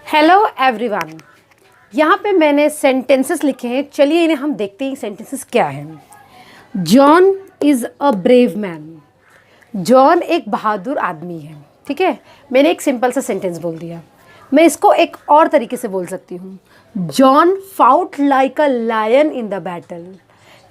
Hello everyone. यहाँ पे मैंने सेंटेंसेस लिखे हैं, चलिए इन्हें हम देखते हैं सेंटेंसेस क्या हैं। John is a brave man. John एक बहादुर आदमी है। ठीक है, मैंने एक सिंपल सा सेंटेंस बोल दिया। मैं इसको एक और तरीके से बोल सकती हूँ, John fought like a lion in the battle.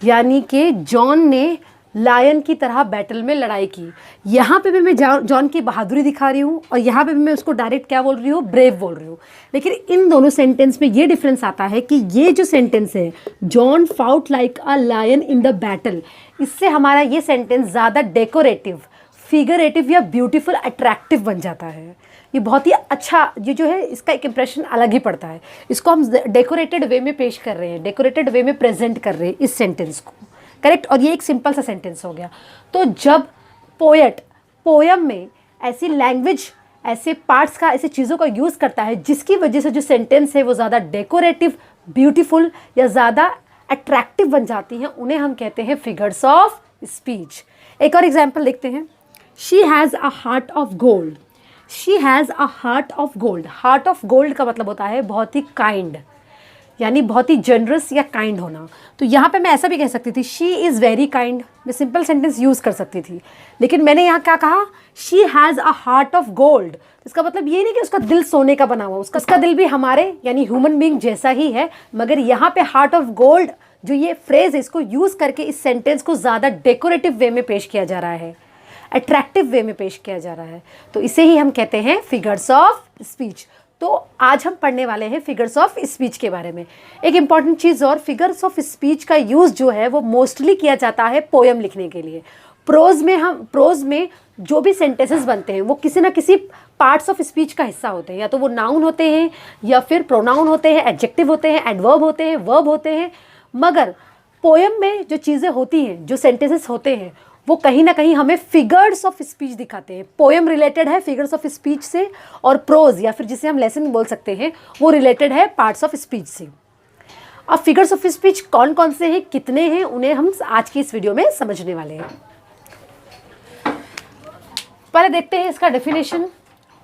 यानी कि जॉन ने लायन की तरह बैटल में लड़ाई की। यहाँ पे भी मैं जॉन की बहादुरी दिखा रही हूँ और यहाँ पे भी मैं उसको डायरेक्ट क्या बोल रही हूँ, ब्रेव बोल रही हूँ। लेकिन इन दोनों सेंटेंस में ये डिफरेंस आता है कि ये जो सेंटेंस है, John fought like a lion in the battle, इससे हमारा ये सेंटेंस ज़्यादा डेकोरेटिव, फिगरेटिव या ब्यूटीफुल, अट्रैक्टिव बन जाता है। ये बहुत ही अच्छा, ये जो है इसका एक इंप्रेशन अलग ही पड़ता है। इसको हम डेकोरेटेड वे में पेश कर रहे हैं, डेकोरेटेड वे में प्रेजेंट कर रहे हैं इस सेंटेंस को। करेक्ट। और ये एक सिंपल सा सेंटेंस हो गया। तो जब पोएट पोयम में ऐसी लैंग्वेज, ऐसे पार्ट्स का, ऐसी चीज़ों का यूज़ करता है जिसकी वजह से जो सेंटेंस है वो ज़्यादा डेकोरेटिव, ब्यूटीफुल या ज़्यादा अट्रैक्टिव बन जाती हैं, उन्हें हम कहते हैं फिगर्स ऑफ स्पीच। एक और एग्जाम्पल देखते हैं। She has a heart of gold. She has a heart of gold. Heart of gold का मतलब होता है बहुत ही काइंड, यानी बहुत ही जनरस या काइंड होना। तो यहाँ पे मैं ऐसा भी कह सकती थी, शी इज़ वेरी काइंड। मैं सिंपल सेंटेंस यूज़ कर सकती थी, लेकिन मैंने यहाँ क्या कहा, she has a heart of gold. इसका मतलब ये नहीं कि उसका दिल सोने का बना हुआ, उसका दिल भी हमारे यानी ह्यूमन बीइंग जैसा ही है, मगर यहाँ पे हार्ट ऑफ गोल्ड जो ये फ्रेज़ है, इसको यूज़ करके इस सेंटेंस को ज़्यादा डेकोरेटिव वे में पेश किया जा रहा है, अट्रैक्टिव वे में पेश किया जा रहा है। तो इसे ही हम कहते हैं फिगर्स ऑफ स्पीच। तो आज हम पढ़ने वाले हैं फिगर्स ऑफ स्पीच के बारे में। एक इंपॉर्टेंट चीज़ और, फिगर्स ऑफ स्पीच का यूज़ जो है वो मोस्टली किया जाता है पोएम लिखने के लिए। प्रोज में जो भी सेंटेंसेस बनते हैं वो किसी ना किसी पार्ट्स ऑफ स्पीच का हिस्सा होते हैं। या तो वो नाउन होते हैं, या फिर प्रोनाउन होते हैं, एडजेक्टिव होते हैं, एडवर्ब होते हैं, वर्ब होते हैं। मगर पोएम में जो चीज़ें होती हैं, जो सेंटेंसेस होते हैं, वो कहीं ना कहीं हमें फिगर्स ऑफ स्पीच दिखाते हैं। पोएम रिलेटेड है फिगर्स ऑफ स्पीच से, और प्रोज या फिर जिसे हम लेसन बोल सकते हैं वो रिलेटेड है पार्ट्स ऑफ स्पीच से। अब फिगर्स ऑफ स्पीच कौन कौन से हैं, कितने हैं, उन्हें हम आज की इस वीडियो में समझने वाले हैं। पहले देखते हैं इसका डेफिनेशन।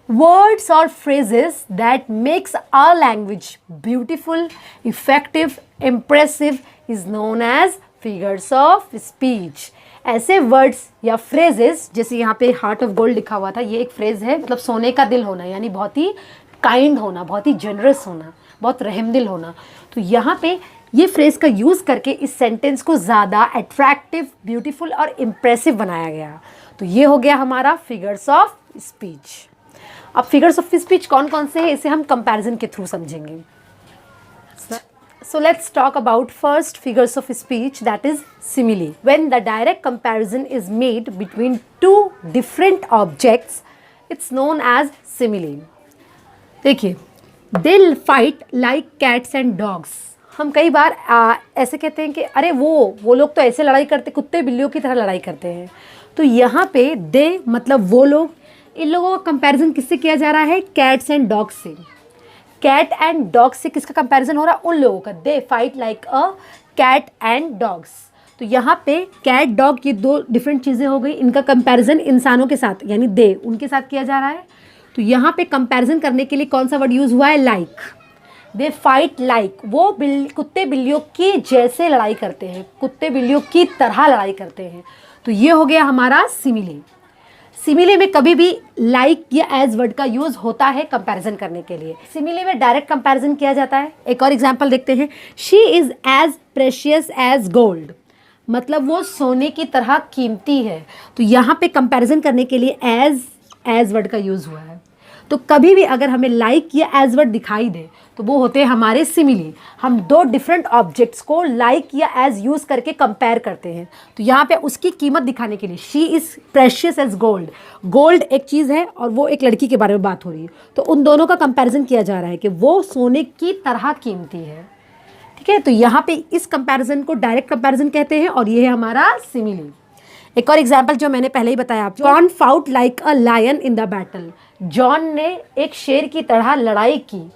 वर्ड्स और phrases that makes our language beautiful, effective, impressive is known as figures of speech. ऐसे वर्ड्स या फ्रेजेस, जैसे यहाँ पे हार्ट ऑफ गोल्ड लिखा हुआ था, ये एक फ्रेज है, मतलब सोने का दिल होना, यानी बहुत ही काइंड होना, बहुत ही जनरस होना, बहुत रहमदिल होना। तो यहाँ पे ये फ्रेज का यूज़ करके इस सेंटेंस को ज़्यादा अट्रैक्टिव, ब्यूटीफुल और इम्प्रेसिव बनाया गया। तो ये हो गया हमारा फिगर्स ऑफ स्पीच। अब फिगर्स ऑफ स्पीच कौन कौन से हैं, इसे हम कंपैरिजन के थ्रू समझेंगे। So let's talk about first figures of speech, that is simile. When the direct comparison is made between two different objects, it's known as simile. देखिए, they'll fight like cats and dogs. हम कई बार ऐसे कहते हैं कि अरे वो लोग तो ऐसे लड़ाई करते, कुत्ते बिल्लियों की तरह लड़ाई करते हैं। तो यहाँ पे दे मतलब वो लोग, इन लोगों का कंपैरिजन किससे किया जा रहा है, कैट्स एंड डॉग्स से। कैट एंड डॉग से किसका कंपैरिजन हो रहा है, उन लोगों का। They fight like a cat and dogs. तो यहाँ पे कैट डॉग ये दो डिफरेंट चीज़ें हो गई, इनका कंपैरिजन इंसानों के साथ यानी दे, उनके साथ किया जा रहा है। तो यहाँ पे कंपैरिजन करने के लिए कौन सा वर्ड यूज़ हुआ है, लाइक। दे फाइट लाइक, वो कुत्ते बिल्लियों की जैसे लड़ाई करते हैं, कुत्ते बिल्लियों की तरह लड़ाई करते हैं। तो ये हो गया हमारा सिमिले। सिमिले में कभी भी लाइक या एज वर्ड का यूज होता है कंपैरिजन करने के लिए। सिमिले में डायरेक्ट कंपैरिजन किया जाता है। एक और एग्जांपल देखते हैं। She is as precious as gold, मतलब वो सोने की तरह कीमती है। तो यहाँ पे कंपैरिजन करने के लिए एज वर्ड का यूज हुआ है। तो कभी भी अगर हमें लाइक या एज वर्ड दिखाई दे तो वो होते हैं हमारे सिमिली। हम दो डिफरेंट ऑब्जेक्ट्स को लाइक या एज यूज़ करके कंपेयर करते हैं। तो यहाँ पे उसकी कीमत दिखाने के लिए she is precious as gold, gold एक चीज़ है और वो एक लड़की के बारे में बात हो रही है, तो उन दोनों का कंपैरिजन किया जा रहा है कि वो सोने की तरह कीमती है। ठीक है, तो यहाँ पे इस कंपैरिजन को डायरेक्ट कंपैरिजन कहते हैं और ये है हमारा सिमिली। एक और एग्जाम्पल जो मैंने पहले ही बताया, John fought like a lion in the battle. John ने एक शेर की तरह लड़ाई की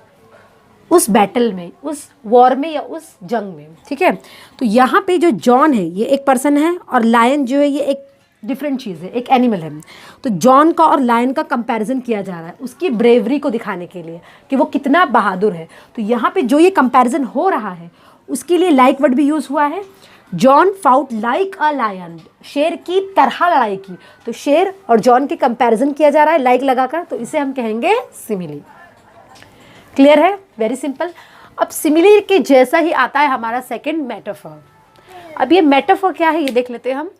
उस बैटल में, उस वॉर में या उस जंग में। ठीक है, तो यहाँ पे जो जॉन है ये एक पर्सन है और लायन जो है ये एक डिफरेंट चीज़ है, एक एनिमल है। तो जॉन का और लायन का कंपैरिजन किया जा रहा है उसकी ब्रेवरी को दिखाने के लिए कि वो कितना बहादुर है। तो यहाँ पे जो ये कंपैरिजन हो रहा है उसके लिए लाइक वर्ड भी यूज़ हुआ है। John fought like a lion, शेर की तरह लड़ाई की। तो शेर और जॉन के कंपैरिजन किया जा रहा है लाइक लगाकर, तो इसे हम कहेंगे सिमिली। क्लियर है? Very simple. अब सिमिली के जैसा ही आता है हमारा सेकंड मेटाफर। अब ये मेटाफर क्या है ये देख लेते हैं हम।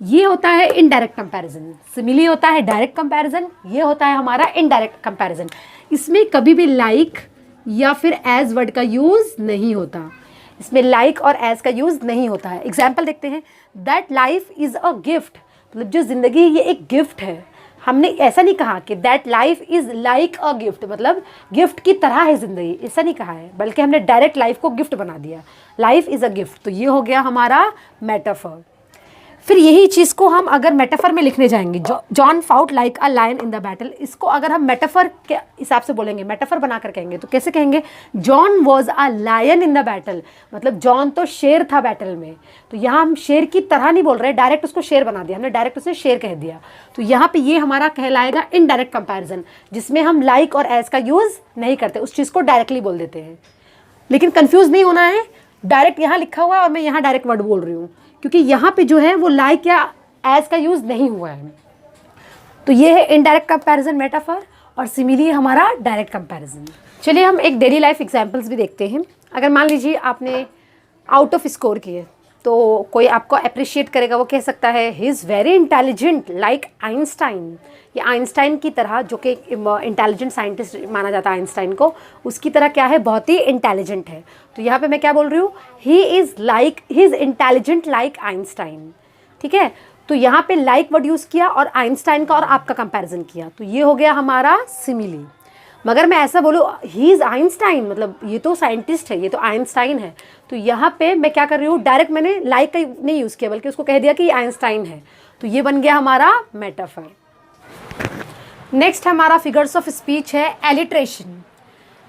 ये होता है इनडायरेक्ट कंपैरिजन, सिमिली होता है डायरेक्ट कंपैरिजन, ये होता है हमारा इनडायरेक्ट कंपैरिजन। इसमें कभी भी लाइक या फिर एज वर्ड का यूज़ नहीं होता, इसमें लाइक और एज का यूज़ नहीं होता है। एग्जाम्पल देखते हैं, that life is a gift, मतलब जो ज़िंदगी ये एक गिफ्ट है। हमने ऐसा नहीं कहा कि that life is like a gift, मतलब गिफ्ट की तरह है ज़िंदगी, ऐसा नहीं कहा है, बल्कि हमने डायरेक्ट लाइफ को गिफ्ट बना दिया। लाइफ इज़ अ गिफ्ट, तो ये हो गया हमारा मेटाफर। फिर यही चीज़ को हम अगर मेटाफर में लिखने जाएंगे, John fought like a lion in the battle, इसको अगर हम मेटाफर के हिसाब से बोलेंगे, मेटाफर बनाकर कहेंगे, तो कैसे कहेंगे? John was a lion in the battle, मतलब जॉन तो शेर था बैटल में। तो यहाँ हम शेर की तरह नहीं बोल रहे, डायरेक्ट उसको शेर बना दिया, हमने डायरेक्ट उसे शेर कह दिया। तो यहाँ पे ये हमारा कहलाएगा इनडायरेक्ट कंपैरिजन, जिसमें हम लाइक और एज का यूज़ नहीं करते, उस चीज़ को डायरेक्टली बोल देते हैं। लेकिन कंफ्यूज नहीं होना है, डायरेक्ट यहाँ लिखा हुआ है और मैं यहाँ डायरेक्ट वर्ड बोल रही हूँ, क्योंकि यहाँ पे जो है वो लाइक या एज का यूज़ नहीं हुआ है। तो ये है इनडायरेक्ट कंपैरिजन मेटाफर, और सिमिली हमारा डायरेक्ट कंपैरिजन। चलिए हम एक डेली लाइफ एग्जांपल्स भी देखते हैं। अगर मान लीजिए आपने आउट ऑफ स्कोर किए, तो कोई आपको अप्रिशिएट करेगा, वो कह सकता है he is very intelligent like Einstein. ये आइंस्टाइन की तरह, जो कि इंटेलिजेंट साइंटिस्ट माना जाता है आइंस्टाइन को, उसकी तरह क्या है, बहुत ही इंटेलिजेंट है। तो यहाँ पे मैं क्या बोल रही हूँ, he is intelligent like Einstein. ठीक है, तो यहाँ पे लाइक वर्ड यूज़ किया और आइंस्टाइन का और आपका कंपैरिजन किया, तो ये हो गया हमारा सिमिली। मगर मैं ऐसा बोलूँ ही इज़ आइंस्टाइन, मतलब ये तो साइंटिस्ट है, ये तो आइंस्टाइन है, तो यहाँ पे मैं क्या कर रही हूँ, डायरेक्ट मैंने लाइक का नहीं यूज़ किया, बल्कि उसको कह दिया कि ये आइंस्टाइन है। तो ये बन गया हमारा मेटाफर। नेक्स्ट हमारा फिगर्स ऑफ स्पीच है एलिट्रेशन।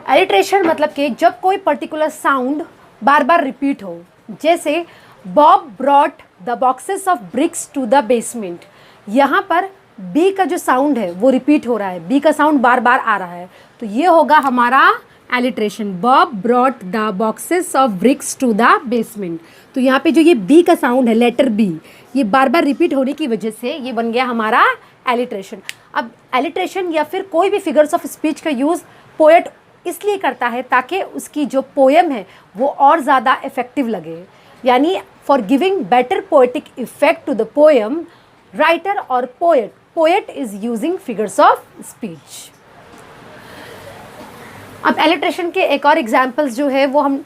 एलिट्रेशन मतलब कि जब कोई पर्टिकुलर साउंड बार बार रिपीट हो, जैसे Bob brought the boxes of bricks to the basement. यहाँ पर बी का जो साउंड है वो रिपीट हो रहा है, बी का साउंड बार बार आ रहा है, तो ये होगा हमारा alliteration. Bob brought the boxes of bricks to the basement. तो यहाँ पे जो ये बी का साउंड है, लेटर बी, ये बार बार रिपीट होने की वजह से ये बन गया हमारा एलिट्रेशन। अब एलिट्रेशन या फिर कोई भी फिगर्स ऑफ स्पीच का यूज़ पोएट इसलिए करता है ताकि उसकी जो पोएम है वो और ज़्यादा इफेक्टिव लगे, यानी for giving better poetic effect to the poem, writer और poet is using figures of speech. अब एलिट्रेशन के एक और एग्जाम्पल्स जो है वो हम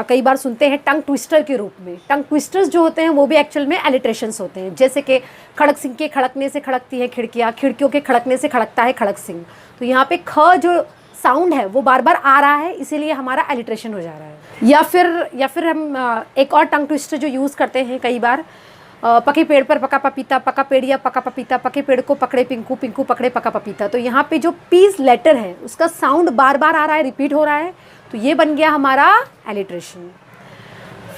कई बार सुनते हैं टंग ट्विस्टर के रूप में। टंग ट्विस्टर्स जो होते हैं वो भी एक्चुअल में एलिट्रेशंस होते हैं, जैसे कि खड़क सिंह के खड़कने से खड़कती है खिड़कियाँ, खिड़कियों के खड़कने से खड़कता है खड़क सिंह। तो यहाँ पे ख जो साउंड है वो बार बार आ रहा है, इसीलिए हमारा एलिट्रेशन हो जा रहा है। या फिर हम एक और टंग ट्विस्टर जो यूज़ करते हैं कई बार, पके पेड़ पर पका पपीता, पका पेड़ या पका पपीता, पके पेड़ को पकड़े पिंकू, पिंकू पकड़े पका पपीता। तो यहाँ पे जो पीस लेटर है उसका साउंड बार बार आ रहा है, रिपीट हो रहा है, तो ये बन गया हमारा एलिट्रेशन।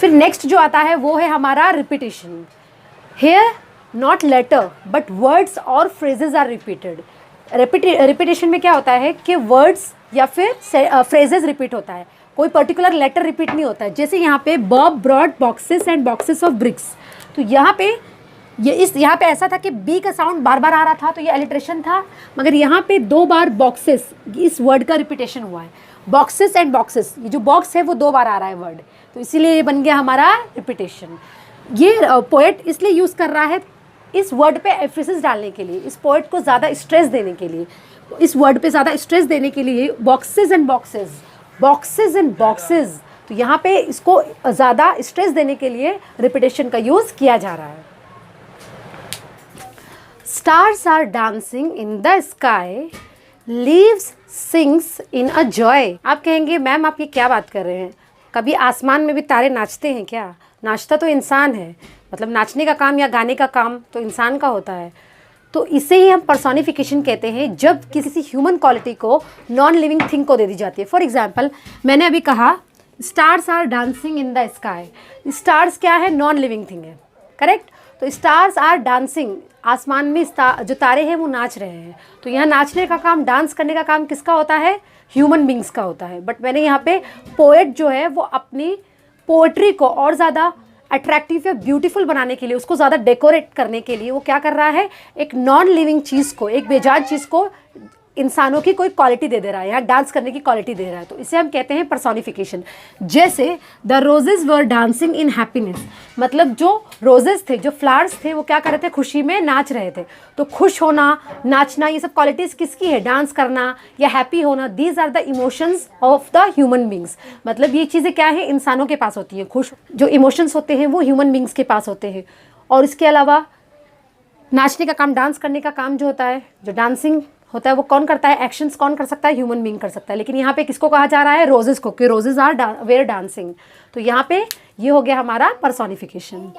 फिर नेक्स्ट जो आता है वो है हमारा repetition. Hair not later but words और फ्रेजेस आर रिपीटेड। रिपीटेशन में क्या होता है कि वर्ड्स या फिर फ्रेजेस रिपीट होता है, कोई पर्टिकुलर लेटर रिपीट नहीं होता है। जैसे यहाँ पे Bob brought boxes and boxes of BRICS, तो यहाँ पे यहाँ पे ऐसा था कि बी का साउंड बार बार आ रहा था, तो ये एलिट्रेशन था। मगर यहाँ पे 2 बार बॉक्सेस, इस वर्ड का रिपीटेशन हुआ है, बॉक्सेस एंड बॉक्सेस, ये जो बॉक्स है वो 2 बार आ रहा है वर्ड, तो इसीलिए ये बन गया हमारा रिपीटेशन। ये पोएट इसलिए यूज़ कर रहा है इस वर्ड पे एम्फेसिस डालने के लिए, इस पोएट को ज़्यादा स्ट्रेस देने के लिए, इस वर्ड पे ज़्यादा स्ट्रेस देने के लिए boxes and boxes, boxes and boxes, तो यहाँ पे इसको ज़्यादा स्ट्रेस देने के लिए रिपीटेशन का यूज़ किया जा रहा है। Stars are dancing in the sky, leaves sings in a joy. आप कहेंगे मैम आप ये क्या बात कर रहे हैं, कभी आसमान में भी तारे नाचते हैं क्या? नाचता तो इंसान है, मतलब नाचने का काम या गाने का काम तो इंसान का होता है। तो इसे ही हम पर्सोनिफिकेशन कहते हैं, जब किसी ह्यूमन क्वालिटी को नॉन लिविंग थिंग को दे दी जाती है। फॉर एग्जाम्पल मैंने अभी कहा stars are dancing in the sky, stars क्या है, नॉन लिविंग थिंग है, करेक्ट। तो स्टार्स आर डांसिंग, आसमान में जो तारे हैं वो नाच रहे हैं। तो यहाँ नाचने का काम, डांस करने का काम किसका होता है? ह्यूमन बींग्स का होता है। बट मैंने यहाँ पे पोएट जो है वो अपनी पोएट्री को और ज़्यादा अट्रैक्टिव या ब्यूटीफुल बनाने के लिए, उसको ज़्यादा डेकोरेट करने के लिए वो क्या कर रहा है, एक नॉन लिविंग चीज़ को, एक बेजान चीज़ को इंसानों की कोई क्वालिटी दे रहा है, यहाँ डांस करने की क्वालिटी दे रहा है। तो इसे हम कहते हैं पर्सोनिफिकेशन। जैसे the roses were dancing in happiness, मतलब जो रोजेज थे, जो फ्लावर्स थे, वो क्या कर रहे थे? खुशी में नाच रहे थे। तो खुश होना, नाचना, ये सब क्वालिटीज़ किसकी है? डांस करना या हैप्पी होना, these are the emotions of the human beings. मतलब ये चीज़ें क्या है? इंसानों के पास होती हैं। खुश जो इमोशंस होते हैं वो ह्यूमन बींग्स के पास होते हैं। और इसके अलावा नाचने का काम, डांस करने का काम जो होता है, जो डांसिंग होता है वो कौन करता है? एक्शंस कौन कर सकता है? ह्यूमन बीइंग कर सकता है। लेकिन यहाँ पे किसको कहा जा रहा है? रोजेस को, कि रोजेस आर वेयर डांसिंग। तो यहाँ पे ये हो गया हमारा personification.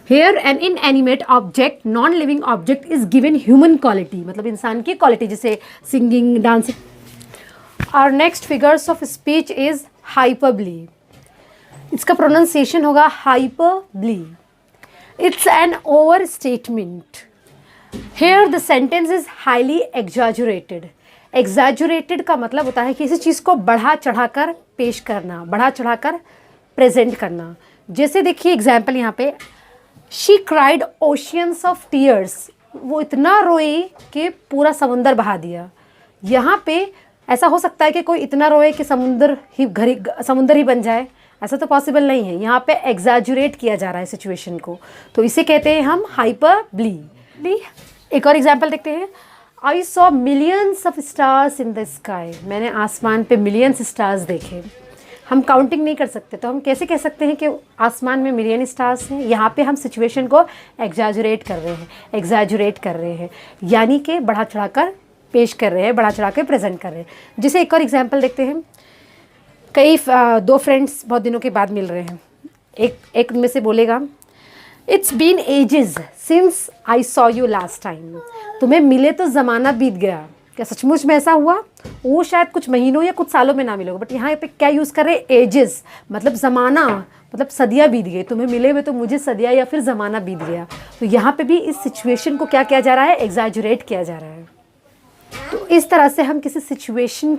Here an inanimate object, non living object is given human quality, मतलब इंसान की क्वालिटी, जैसे सिंगिंग, डांसिंग। और next figures of speech is hyperbole. इसका प्रोनाउंसिएशन होगा hyperbole. It's an overstatement. Here the sentence is highly exaggerated. Exaggerated का मतलब होता है कि किसी चीज़ को बढ़ा चढ़ाकर पेश करना, बढ़ा चढ़ाकर प्रेजेंट करना। जैसे देखिए एग्जाम्पल यहाँ पे, She cried oceans of tears. वो इतना रोई कि पूरा समुंदर बहा दिया। यहाँ पे ऐसा हो सकता है कि कोई इतना रोए कि समुंदर ही बन जाए, ऐसा तो पॉसिबल नहीं है। यहाँ पे एग्जैजुरेट किया जा रहा है सिचुएशन को, तो इसे कहते हैं हम हाइपरबली। एक और एग्जाम्पल देखते हैं। I saw millions of stars in the sky. मैंने आसमान पे मिलियंस स्टार्स देखे। हम काउंटिंग नहीं कर सकते, तो हम कैसे कह सकते हैं कि आसमान में मिलियन स्टार्स हैं? यहाँ पे हम सिचुएशन को एग्जैजुरेट कर रहे हैं, यानी कि बढ़ा चढ़ाकर पेश कर रहे हैं, बढ़ा चढ़ाकर प्रेजेंट कर रहे हैं। जैसे एक और एग्जाम्पल देखते हैं। दो फ्रेंड्स बहुत दिनों के बाद मिल रहे हैं। एक उनमें से बोलेगा, it's been ages since I saw you last time. तुम्हें मिले तो ज़माना बीत गया। क्या सचमुच में ऐसा हुआ? वो शायद कुछ महीनों या कुछ सालों में ना मिलोगे, बट यहाँ पे क्या यूज़ कर रहे हैं? एजेस, मतलब ज़माना, मतलब सदियाँ बीत गई। तुम्हें मिले हुए तो मुझे सदियाँ या फिर ज़माना बीत गया। तो यहाँ पे भी इस सिचुएशन को क्या किया जा रहा है? एग्जैजुरेट किया जा रहा है। तो इस तरह से हम किसी सिचुएशन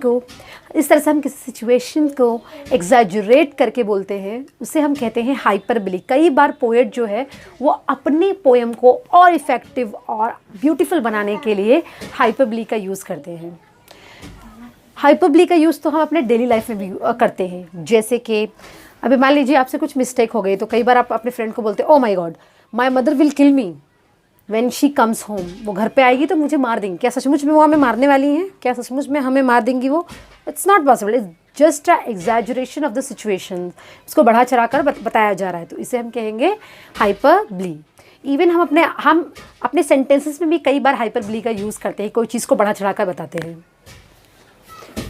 को एग्जैजुरेट करके बोलते हैं, उसे हम कहते हैं हाइपरबली। कई बार पोएट जो है वो अपनी पोएम को और इफ़ेक्टिव और ब्यूटीफुल बनाने के लिए हाइपरबली का यूज़ करते हैं। हाइपरबली का यूज़ तो हम अपने डेली लाइफ में भी करते हैं। जैसे कि अभी मान लीजिए आपसे कुछ मिस्टेक हो गई, तो कई बार आप अपने फ्रेंड को बोलते हैं, oh my God, my mother will kill me when she comes home. वो घर पे आएगी तो मुझे मार देंगी। क्या सचमुच में वो हमें मारने वाली हैं? क्या सचमुच में हमें मार देंगी वो? It's not possible. It's just a exaggeration of the situation. इसको बढ़ा चढ़ा कर बताया जा रहा है, तो इसे हम कहेंगे हाइपरबली। इवन हम अपने सेंटेंसेस में भी कई बार हाइपरबली का यूज़ करते हैं, कोई चीज़ को बढ़ा चढ़ा कर बताते हैं।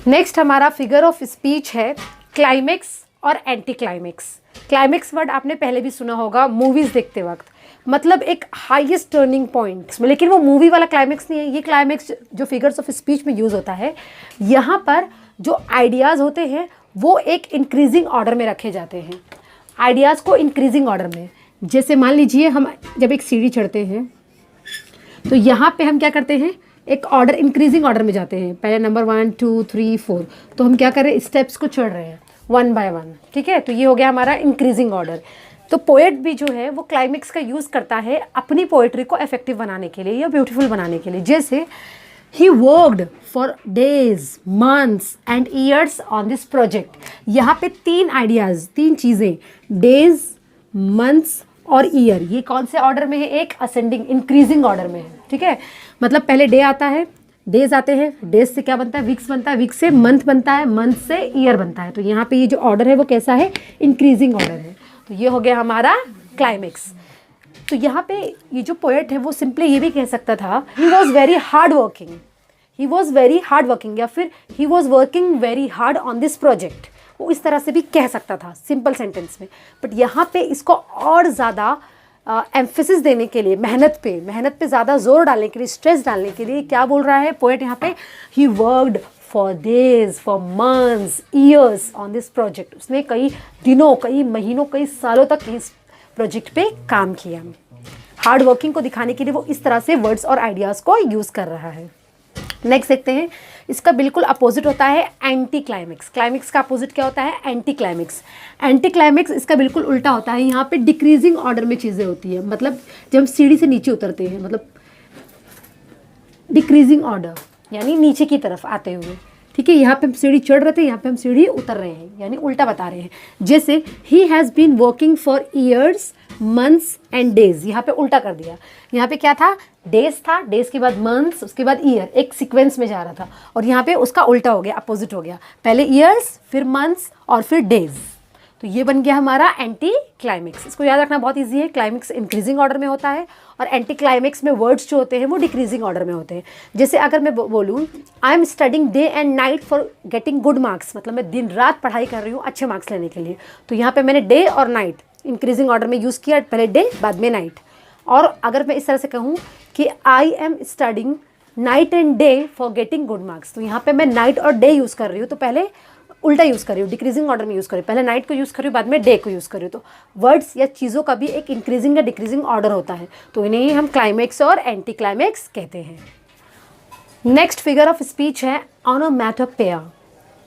नेक्स्ट हमारा फिगर ऑफ स्पीच है क्लाइमेक्स और एंटी क्लाइमेक्स। क्लाइमेक्स वर्ड आपने पहले भी सुना होगा मूवीज़ देखते वक्त, मतलब एक हाईएस्ट टर्निंग पॉइंट में। लेकिन वो मूवी वाला क्लाइमेक्स नहीं है। ये क्लाइमेक्स जो फिगर्स ऑफ स्पीच में यूज़ होता है, यहाँ पर जो आइडियाज़ होते हैं वो एक इंक्रीजिंग ऑर्डर में रखे जाते हैं। आइडियाज़ को इंक्रीजिंग ऑर्डर में, जैसे मान लीजिए हम जब एक सीढ़ी चढ़ते हैं तो यहाँ पे हम क्या करते हैं? एक ऑर्डर, इंक्रीजिंग ऑर्डर में जाते हैं। पहले नंबर 1 2 3 4, तो हम क्या कर रहे हैं? स्टेप्स को चढ़ रहे हैं 1 by 1। ठीक है, तो ये हो गया हमारा इंक्रीजिंग ऑर्डर। तो पोएट भी जो है वो क्लाइमेक्स का यूज़ करता है अपनी पोएट्री को इफेक्टिव बनाने के लिए या ब्यूटीफुल बनाने के लिए। जैसे he worked for days, months and years on this project. यहाँ पे 3 आइडियाज़, 3 चीज़ें, डेज, मंथ्स और ईयर, ये कौन से ऑर्डर में है? एक असेंडिंग, इंक्रीजिंग ऑर्डर में है। ठीक है, मतलब पहले डे आता है, डेज आते हैं, डेज से क्या बनता है? वीक्स बनता है, वीक्स से मंथ बनता है, मंथ से ईयर बनता है। तो यहाँ पे ये जो ऑर्डर है वो कैसा है? इंक्रीजिंग ऑर्डर है। तो ये हो गया हमारा क्लाइमेक्स। तो यहाँ पे ये जो पोएट है वो सिंपली ये भी कह सकता था, he was very hard working, या फिर he was working very hard on this project. वो इस तरह से भी कह सकता था सिंपल सेंटेंस में। बट यहाँ पे इसको और ज़्यादा एम्फेसिस देने के लिए, मेहनत पे ज़्यादा जोर डालने के लिए, स्ट्रेस डालने के लिए क्या बोल रहा है पोएट यहाँ पे? He worked for days, for months, years on this project. उसने कई दिनों, कई महीनों, कई सालों तक इस प्रोजेक्ट पे काम किया। हार्ड वर्किंग को दिखाने के लिए वो इस तरह से वर्ड्स और आइडियाज़ को यूज़ कर रहा है। नेक्स्ट देखते हैं, इसका बिल्कुल अपोजिट होता है एंटी क्लाइमेक्स। क्लाइमेक्स का अपोजिट क्या होता है? Anti climax. एंटी क्लाइमेक्स इसका बिल्कुल उल्टा होता है। यहाँ पे डिक्रीजिंग ऑर्डर में चीज़ें होती है, मतलब जब हम सीढ़ी से नीचे उतरते हैं, मतलब डिक्रीजिंग ऑर्डर यानी नीचे की तरफ आते हुए, ठीक है। यहाँ पे हम सीढ़ी चढ़ रहे थे, यहाँ पे हम सीढ़ी उतर रहे हैं, यानी उल्टा बता रहे हैं। जैसे ही has been working for years, months and days, यहाँ पे उल्टा कर दिया। यहाँ पे क्या था? डेज था, डेज के बाद मंथ्स, उसके बाद ईयर, एक सीक्वेंस में जा रहा था, और यहाँ पे उसका उल्टा हो गया, अपोजिट हो गया। पहले ईयर्स, फिर मंथ्स और फिर डेज। तो ये बन गया हमारा एंटी क्लाइमेक्स। इसको याद रखना बहुत इजी है। क्लाइमेक्स इंक्रीजिंग ऑर्डर में होता है और एंटी क्लाइमेक्स में वर्ड्स जो होते हैं वो डिक्रीजिंग ऑर्डर में होते हैं। जैसे अगर मैं बोलूँ I am studying day and night for getting good marks, मतलब मैं दिन रात पढ़ाई कर रही हूँ अच्छे मार्क्स लेने के लिए, तो यहाँ पे मैंने डे और नाइट इंक्रीजिंग ऑर्डर में यूज़ किया, पहले डे बाद में नाइट। और अगर मैं इस तरह से कहूँ कि I am studying night and day for getting good marks, तो यहाँ पे मैं नाइट और डे यूज़ कर रही हूँ, तो पहले उल्टा यूज़ कर रही हूँ, डिक्रीजिंग ऑर्डर में यूज़ कर रही हूँ, पहले नाइट को यूज़ कर रही हूँ, बाद में डे को यूज़ कर रही हूँ। तो वर्ड्स या चीज़ों का भी एक इंक्रीजिंग या डिक्रीजिंग ऑर्डर होता है, तो इन्हें ही हम क्लाइमेक्स और एंटी क्लाइमेक्स कहते हैं। नेक्स्ट फिगर ऑफ स्पीच है ऑनोमैटोपोइया।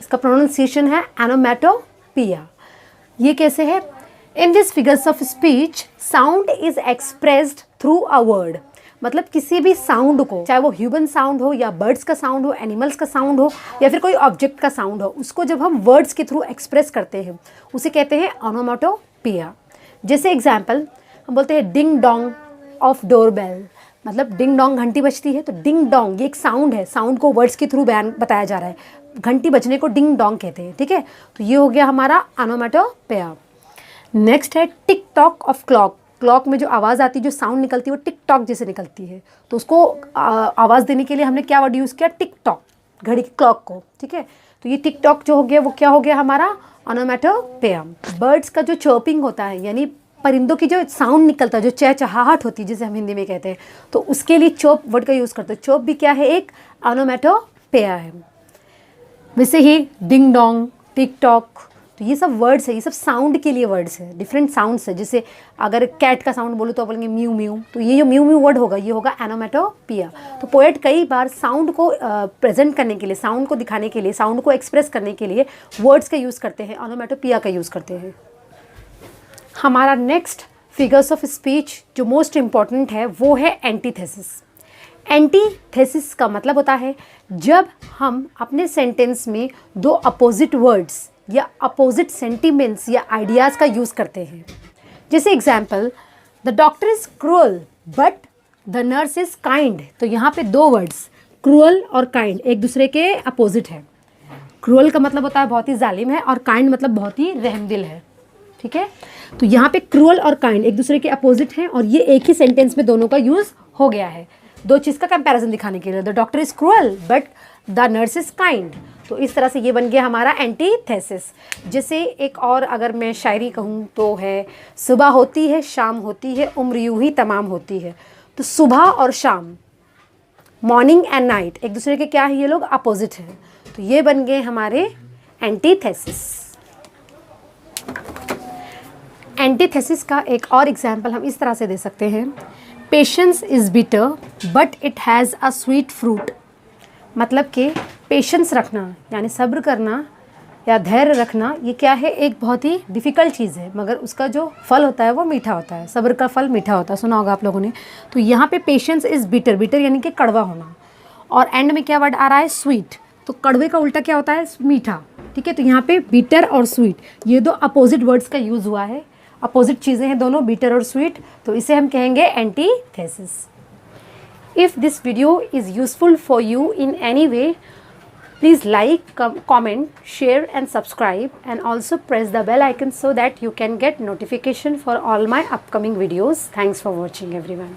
इसका प्रोनाउंसिएशन है ऑनोमैटोपोइया। ये कैसे है? In this figures of speech sound is expressed through a word, मतलब किसी भी साउंड को, चाहे वो ह्यूमन साउंड हो या बर्ड्स का साउंड हो, एनिमल्स का साउंड हो या फिर कोई ऑब्जेक्ट का साउंड हो, उसको जब हम वर्ड्स के थ्रू एक्सप्रेस करते हैं उसे कहते हैं ऑनोमैटोपोइया। जैसे एग्जांपल हम बोलते हैं डिंग डोंग ऑफ डोरबेल, मतलब डिंग डोंग घंटी बजती है, तो डिंग डोंग ये एक साउंड है, साउंड को वर्ड्स के थ्रू बयान बताया जा रहा है, घंटी बजने को डिंग डोंग कहते हैं, ठीक है। तो ये हो गया हमारा ऑनोमैटोपोइया। नेक्स्ट है tick tock of clock. Clock में जो आवाज़ आती है, जो साउंड निकलती है वो टिक टॉक जैसे निकलती है, तो उसको आवाज़ देने के लिए हमने क्या वर्ड यूज़ किया? टिक टॉक, घड़ी की क्लॉक को, ठीक है। तो ये टिक टॉक जो हो गया वो क्या हो गया हमारा? ऑनोमैटोपोइया। बर्ड्स का जो चर्पिंग होता है, यानी परिंदों की जो साउंड निकलता है, जो चहचहाहट होती है जिसे हम हिंदी में कहते हैं, तो उसके लिए चोप वर्ड का यूज़ करते हैं। चोप भी क्या है? एक ऑनोमैटोपोइया है। वैसे ही डिंग डोंग, टिक टॉक, तो ये सब वर्ड्स है, ये सब साउंड के लिए वर्ड्स है, डिफरेंट साउंड्स है। जैसे अगर कैट का साउंड बोलूँ तो बोलेंगे म्यू म्यू, तो ये जो म्यू म्यू वर्ड होगा ये होगा ऑनोमैटोपोइया। तो पोएट कई बार साउंड को प्रेजेंट करने के लिए, साउंड को दिखाने के लिए, साउंड को एक्सप्रेस करने के लिए वर्ड्स का यूज़ करते हैं, ऑनोमैटोपोइया का यूज़ करते हैं। हमारा नेक्स्ट फिगर्स ऑफ स्पीच जो मोस्ट इम्पॉर्टेंट है वो है एंटीथेसिस। एंटीथेसिस का मतलब होता है जब हम अपने सेंटेंस में दो अपोजिट वर्ड्स या अपोजिट सेंटिमेंट्स या आइडियाज़ का यूज़ करते हैं। जैसे example, the doctor is cruel but the nurse is kind, तो यहाँ पे दो वर्ड्स क्रूअल और काइंड एक दूसरे के अपोजिट है। क्रूअल का मतलब होता है बहुत ही जालिम है, और काइंड मतलब बहुत ही रहमदिल है, ठीक है। तो यहाँ पे क्रूअल और काइंड एक दूसरे के अपोजिट हैं, और ये एक ही सेंटेंस में दोनों का यूज़ हो गया है, दो चीज़ का कंपैरिजन दिखाने के लिए। The doctor is cruel but the nurse is kind, तो इस तरह से ये बन गया हमारा एंटीथेसिस। जैसे एक और अगर मैं शायरी कहूँ तो है, सुबह होती है शाम होती है उम्र यूं ही तमाम होती है। तो सुबह और शाम, मॉर्निंग एंड नाइट, एक दूसरे के क्या है? ये लोग अपोजिट हैं, तो ये बन गए हमारे एंटीथेसिस। एंटीथेसिस का एक और एग्जाम्पल हम इस तरह से दे सकते हैं, patience is bitter but it has a sweet fruit. मतलब कि पेशेंस रखना यानी सब्र करना या धैर्य रखना, ये क्या है? एक बहुत ही डिफ़िकल्ट चीज़ है, मगर उसका जो फल होता है वो मीठा होता है। सब्र का फल मीठा होता है, सुना होगा आप लोगों ने। तो यहाँ पे पेशेंस इज़ बिटर, बिटर यानी कि कड़वा होना, और एंड में क्या वर्ड आ रहा है? स्वीट। तो कड़वे का उल्टा क्या होता है? मीठा, ठीक है। तो यहाँ पे बिटर और स्वीट ये दो अपोजिट वर्ड्स का यूज़ हुआ है, अपोजिट चीज़ें हैं दोनों, बिटर और स्वीट, तो इसे हम कहेंगे antithesis. If this video is useful for you in any way, please like, comment, share and subscribe, and also press the bell icon so that you can get notification for all my upcoming videos. Thanks for watching everyone.